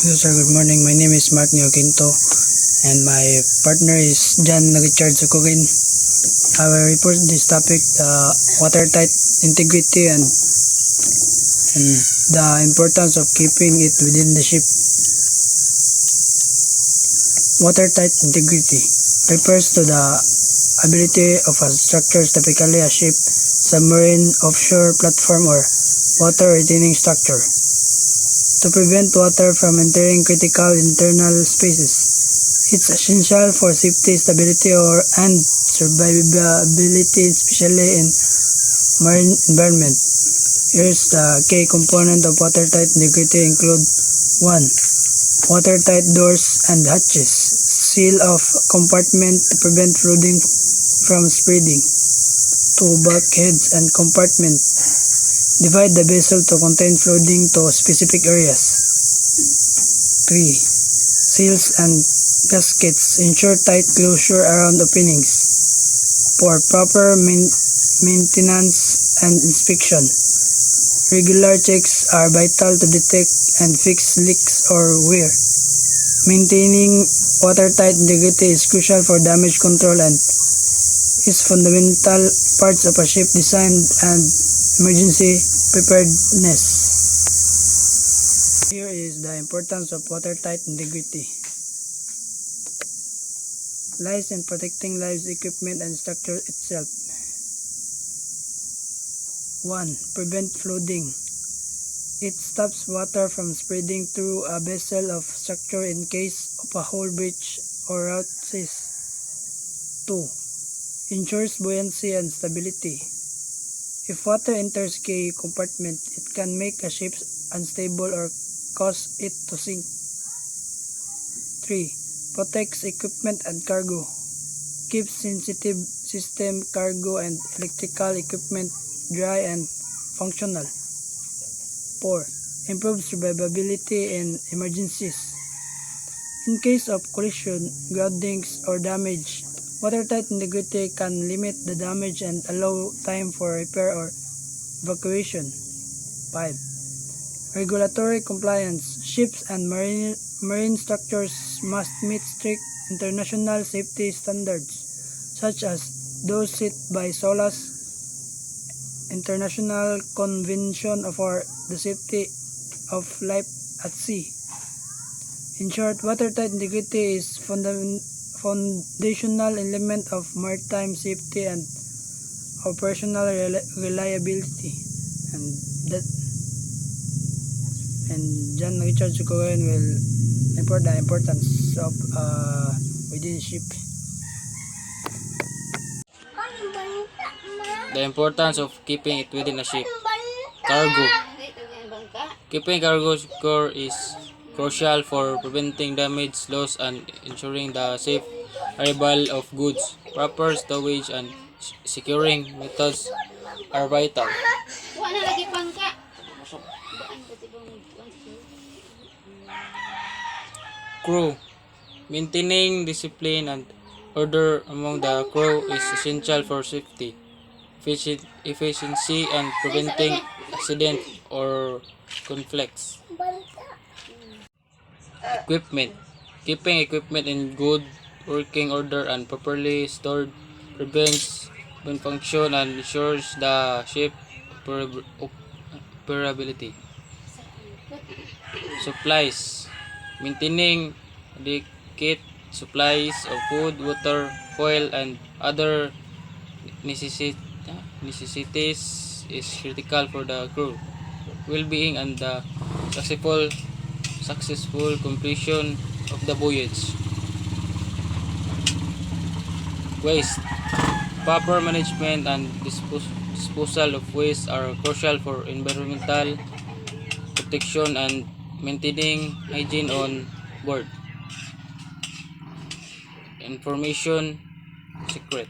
Hello sir, good morning. My name is Mark Neoquinto and my partner is John Richard Sukurin. I will report this topic, watertight integrity and the importance of keeping it within the ship. Watertight integrity refers to the ability of a structure, typically a ship, submarine, offshore platform, or water retaining structure, to prevent water from entering critical internal spaces. It's essential for safety, stability, and survivability, especially in marine environment. Here's the key component of watertight integrity include 1. Watertight doors and hatches. Seal off compartment to prevent flooding from spreading. 2. Bulkheads and compartment. Divide the vessel to contain flooding to specific areas. 3. Seals and gaskets. Ensure tight closure around openings. 4. Proper maintenance and inspection. Regular checks are vital to detect and fix leaks or wear. Maintaining watertight integrity is crucial for damage control and is fundamental parts of a ship design and emergency preparedness. Here is the importance of watertight integrity. Lies in protecting lives, equipment, and structure itself. 1. Prevent flooding. It stops water from spreading through a vessel of structure in case of a hull breach or route cease. 2. Ensures buoyancy and stability. If water enters key compartment, it can make a ship unstable or cause it to sink. 3. Protects equipment and cargo. Keeps sensitive system, cargo, and electrical equipment dry and functional. 4. Improves survivability in emergencies. In case of collision, groundings, or damage, watertight integrity can limit the damage and allow time for repair or evacuation. 5. Regulatory compliance. Ships and marine structures must meet strict international safety standards, such as those set by SOLAS, International Convention for the Safety of Life at Sea. In short, watertight integrity is foundational element of maritime safety and operational reliability. And John Richard Sukurin will report the importance of within ship. The importance of keeping it within a ship. Cargo. Keeping cargo secure is crucial for preventing damage, loss, and ensuring the safe arrival of goods. Proper stowage and securing methods are vital. Crew. Maintaining discipline and order among the crew is essential for safety, efficiency, and preventing accident or conflicts. Equipment. Keeping equipment in good working order and properly stored prevents malfunction and ensures the ship operability. Supplies. Maintaining adequate supplies of food, water, fuel, and other necessities is critical for the crew well-being and the successful completion of the voyage. Waste. Proper management and disposal of waste are crucial for environmental protection and maintaining hygiene on board. Information secrets.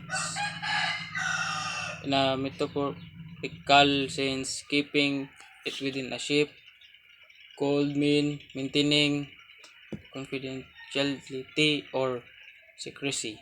In a metaphorical sense, keeping it within a ship could mean maintaining confidentiality or secrecy.